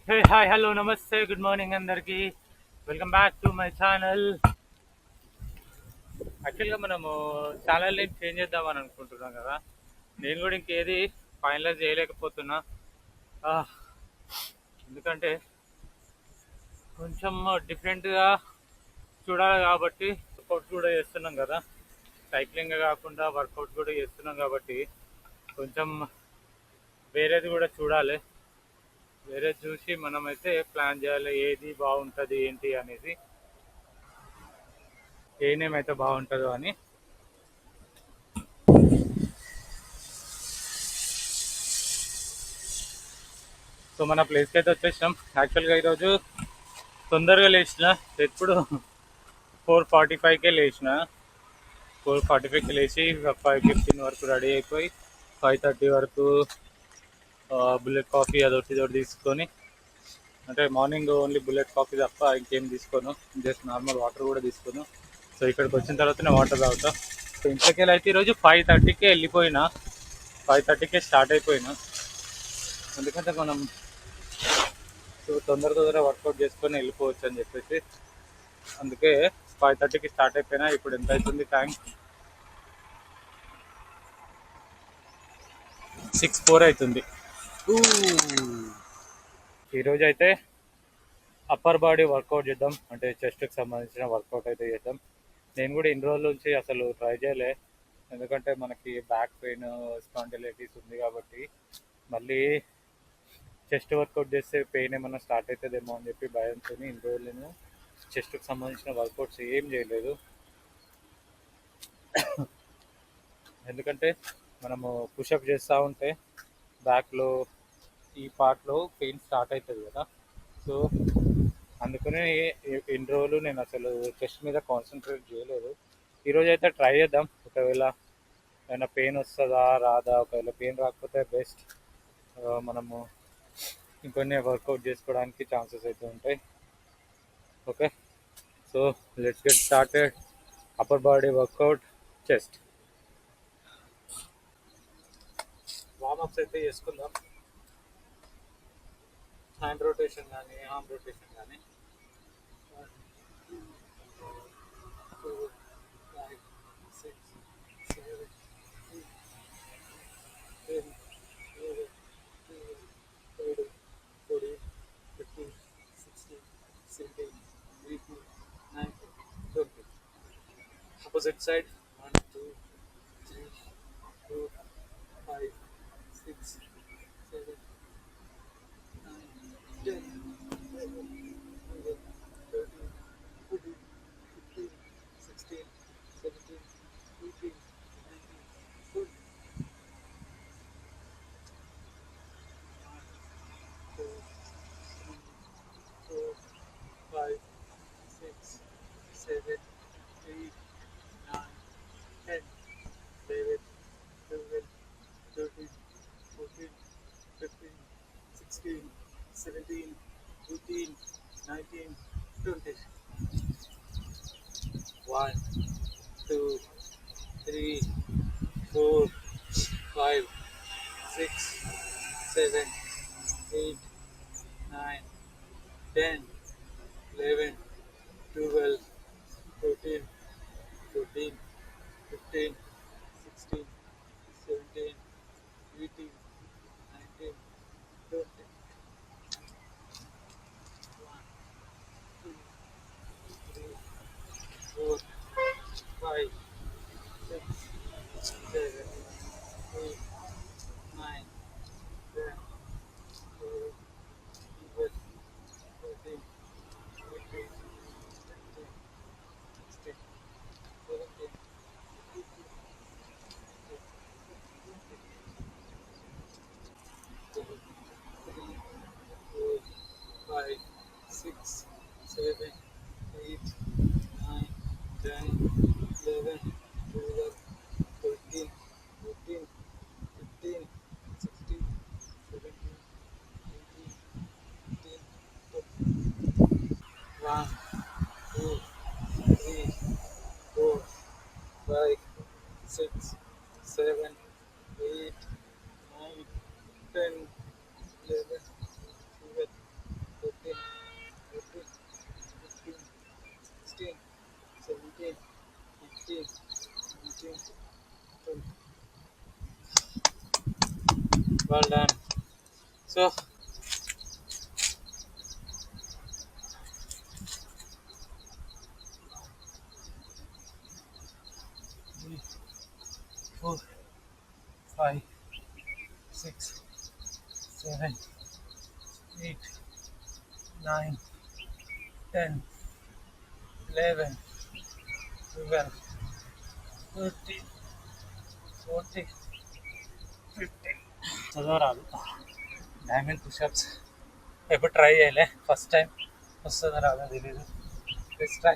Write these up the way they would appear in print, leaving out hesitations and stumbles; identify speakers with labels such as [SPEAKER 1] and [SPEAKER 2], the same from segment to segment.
[SPEAKER 1] Hey hi hello నమస్తే good morning అందరికి. Welcome back to my channel. యాక్చువల్గా మనము ఛానల్ నేమ్ చేంజ్ చేద్దామని అనుకుంటున్నాం కదా. నేను కూడా ఇంకేది ఫైనలైజ్ చేయలేకపోతున్నా. ఆ, ఎందుకంటే కొంచెం డిఫరెంట్గా చూడాలి కాబట్టి వర్కౌట్ కూడా చేస్తున్నాం కదా. సైక్లింగ్ కాకుండా వర్కౌట్ కూడా చేస్తున్నాం కాబట్టి కొంచెం వేరేది కూడా చూడాలి. వేరే చూసి మనమైతే ప్లాన్ చేయాలి ఏది బాగుంటుంది ఏంటి అనేది, ఏ నేమ్ అయితే బాగుంటుందో అని. సో మన ప్లేస్కి అయితే వచ్చేసినాం. యాక్చువల్గా ఈరోజు తొందరగా లేచిన, ఎప్పుడు 4:45కే లేచిన. 4:45కి లేచి 5:15 వరకు రెడీ అయిపోయి 5:30 వరకు బుల్లెట్ కాఫీ అదొకటి ఇదొకటి తీసుకొని, అంటే మార్నింగ్ ఓన్లీ బుల్లెట్ కాఫీ తప్ప ఇంకేం తీసుకోను, జస్ట్ నార్మల్ వాటర్ కూడా తీసుకోను. సో ఇక్కడికి వచ్చిన తర్వాతనే వాటర్ తాగుతా. సో ఇంట్లోకి వెళ్ళి అయితే ఈరోజు 5:30కే వెళ్ళిపోయినా, 5:30కే స్టార్ట్ అయిపోయినా. ఎందుకంటే మనం తొందర వర్కౌట్ చేసుకొని వెళ్ళిపోవచ్చు అని చెప్పేసి, అందుకే 5:30కి స్టార్ట్ అయిపోయినా. ఇప్పుడు ఎంత అవుతుంది టైం? 6:04 అవుతుంది. ఈరోజు అయితే అప్పర్ బాడీ వర్కౌట్ చేద్దాం, అంటే చెస్ట్కి సంబంధించిన వర్కౌట్ అయితే చేద్దాం. నేను కూడా ఇన్ని రోజుల నుంచి అసలు ట్రై చేయలే, ఎందుకంటే మనకి బ్యాక్ పెయిన్ స్పాండిలైటిస్ ఉంది కాబట్టి మళ్ళీ చెస్ట్ వర్కౌట్ చేస్తే పెయిన్ ఏమన్నా స్టార్ట్ అవుతుందేమో అని చెప్పి భయంతో ఇన్ని రోజులు నేను చెస్ట్కి సంబంధించిన వర్కౌట్స్ ఏం చేయలేదు. ఎందుకంటే మనము పుషప్ చేస్తూ ఉంటే బ్యాక్లో ఈ పార్ట్లో పెయిన్ స్టార్ట్ అవుతుంది కదా. సో అందుకని ఇన్ని రోజులు నేను అసలు చెస్ట్ మీద కాన్సన్ట్రేట్ చేయలేదు. ఈరోజు అయితే ట్రై చేద్దాం, ఒకవేళ ఏమైనా పెయిన్ వస్తుందా రాదా. ఒకవేళ పెయిన్ రాకపోతే బెస్ట్, మనము ఇంకొన్ని వర్కౌట్ చేసుకోవడానికి ఛాన్సెస్ అయితే ఉంటాయి. Okay, so let's get started. Upper body work out, chest warm-ups అయితే చేసుకుందాం. హ్యాండ్ రొటేషన్ కానీ ఆర్మ్ రొటేషన్ కానీ. 2, 5, 6, 7, 8, 10, 11, 12, 13, 14, 15, 16, 17, 18, 20. Opposite side. 1, 2, 3, 4, 5, 6, 7, 9, 10, 11, 12, 13, 14, 15, 16, 17, 18, 19, 20. 1, 2, 3, 4, 5, 6, 7, 8, 9, 10, 11, 12, 13, 14, 15, 16, 17, 18, 19, 20. 1, 2, 3, 4, 5, 6, 7, 8, 9, 10, 11, 12, 13, 14, 15, 16, 17, 18, 19, 20. 1, 2, 3, 4, 5, 6, 7, 8, 9, 10, 11, 12, 13, 14, 15, 16, 17, 18, 19, 20. well done. So 3, 4, 5, 6, 7, 8, 9, 10, 11, 12, 13, 14, 15. చదవరాదు. Diamond push-ups ఎప్పుడు ట్రై చేయలే, ఫస్ట్ టైం. వస్తుందో రాదో తెలీదు. Let's try.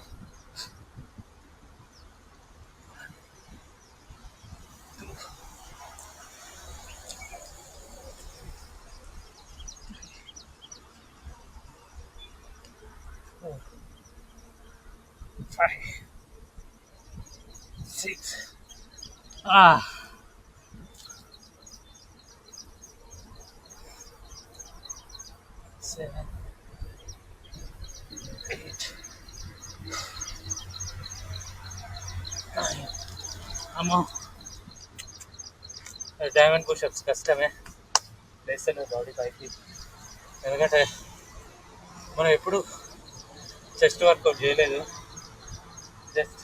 [SPEAKER 1] 4, 5, 6, 7, 8, 9. అమ్మో, డైమండ్ పుషప్స్ కష్టమే, లేస్తేనే బాడీ పైకి. ఎందుకంటే మనం ఎప్పుడు చెస్ట్ వర్కౌట్ చేయలేదు, జస్ట్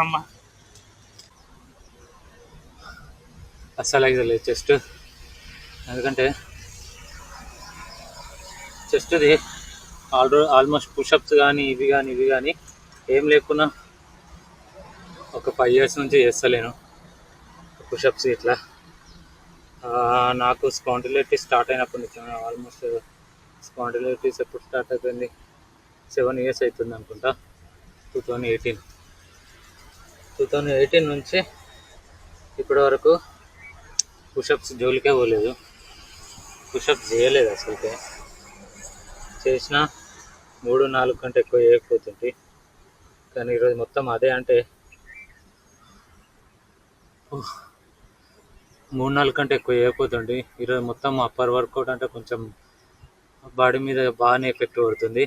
[SPEAKER 1] అమ్మ అస్సలు లేదు చెస్ట్. ఎందుకంటే చెస్ట్ది ఆల్మోస్ట్ పుషప్స్ కానీ ఇవి కానీ ఏం లేకున్నా ఒక 5 years నుంచి చేస్తలేను పుషప్స్ ఇట్లా. నాకు స్పాండిలైటిస్ స్టార్ట్ అయినప్పటి నుంచి, ఆల్మోస్ట్ స్పాండిలైటిస్ ఎప్పుడు స్టార్ట్ అయిపోయింది, 7 years అవుతుంది అనుకుంటా. 2018 నుంచి ఇప్పటి వరకు పుషప్స్ జోలికే పోలేదు, పుషప్స్ చేయలేదు అసలుకే. చేసిన 3-4 కంటే ఎక్కువ చేయకపోతుంది. కానీ ఈరోజు మొత్తం అదే, అంటే 3-4 కంటే ఎక్కువ చేయకపోతుంది. ఈరోజు మొత్తం అప్పర్ వర్కౌట్ అంటే కొంచెం బాడీ మీద బాగానే ఎఫెక్ట్ పడుతుంది.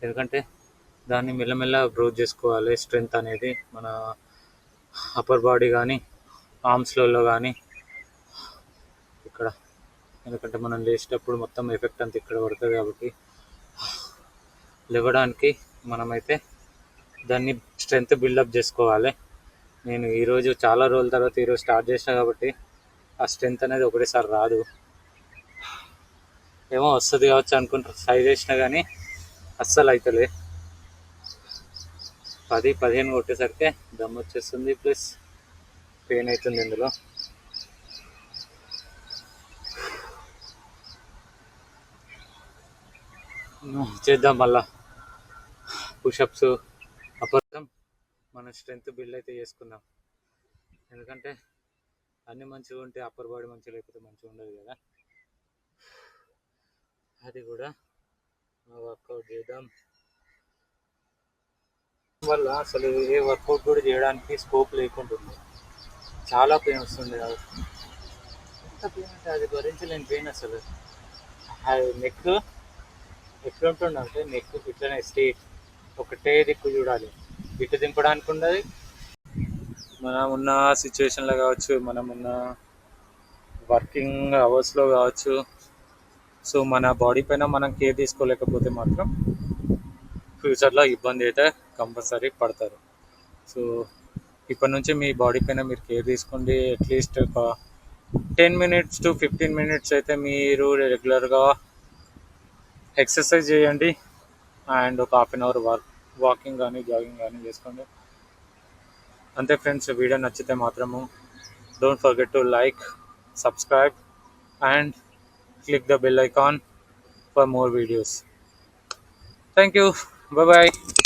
[SPEAKER 1] ఎందుకంటే దాన్ని మెల్లమెల్ల గ్రోత్ చేసుకోవాలి, స్ట్రెంగ్త్ అనేది మన అప్పర్ బాడీ కానీ ఆర్మ్స్లలో కానీ ఇక్కడ. ఎందుకంటే మనం లేచేటప్పుడు మొత్తం ఎఫెక్ట్ అంతా ఇక్కడ పడుతుంది కాబట్టి లేవడానికి మనమైతే దాన్ని స్ట్రెంగ్త్ బిల్డప్ చేసుకోవాలి. నేను ఈరోజు చాలా రోజుల తర్వాత ఈరోజు స్టార్ట్ చేసిన కాబట్టి ఆ స్ట్రెంగ్త్ అనేది ఒకటేసారి రాదు. ఏమో వస్తుంది కావచ్చు అనుకుంటా ట్రై చేసినా కానీ అస్సలు అవుతలే. 10-15 కొట్టేసరికి దమ్ వచ్చేస్తుంది, ప్లస్ పెయిన్ అవుతుంది ఇందులో. చేద్దాం మళ్ళా పుషప్స్. అప్పటిదాం మన స్ట్రెంగ్త్ బిల్డ్ అయితే చేసుకుందాం. ఎందుకంటే అన్నీ మంచిగా ఉంటే అప్పర్ బాడీ మంచిగా లేకపోతే మంచిగా ఉండదు కదా. అది కూడా వర్కౌట్ చేద్దాం. వల్ల అసలు ఏ వర్కౌట్ కూడా చేయడానికి స్కోప్ లేకుంటుంది, చాలా పెయిన్ వస్తుంది. ఎంత పెయిన్ అంటే అది భరించలేని పెయిన్ అసలు. నెక్ ఎట్లుంటుందంటే, నెక్ ఇట్లనే స్ట్రేట్ ఒకటే దిక్కు చూడాలి, ఇటు దింపడానికి ఉండదు. మనం ఉన్న సిచ్యువేషన్లో కావచ్చు, మనం ఉన్న వర్కింగ్ అవర్స్లో కావచ్చు, సో మన బాడీ పైన మనం కేర్ తీసుకోలేకపోతే మాత్రం ఫ్యూచర్లో ఇబ్బంది అయితే కంపల్సరీ పడతారు. సో ఇప్పటి నుంచి మీ బాడీ పైన మీరు కేర్ తీసుకోండి. అట్లీస్ట్ ఒక 10 minutes to 15 minutes అయితే మీరు రెగ్యులర్గా ఎక్సర్సైజ్ చేయండి. అండ్ ఒక 1/2 hour వాకింగ్ కానీ జాగింగ్ కానీ చేసుకోండి. అంతే ఫ్రెండ్స్. వీడియో నచ్చితే మాత్రము Don't forget to like, subscribe, and click the bell icon for more videos. Thank you. Bye bye.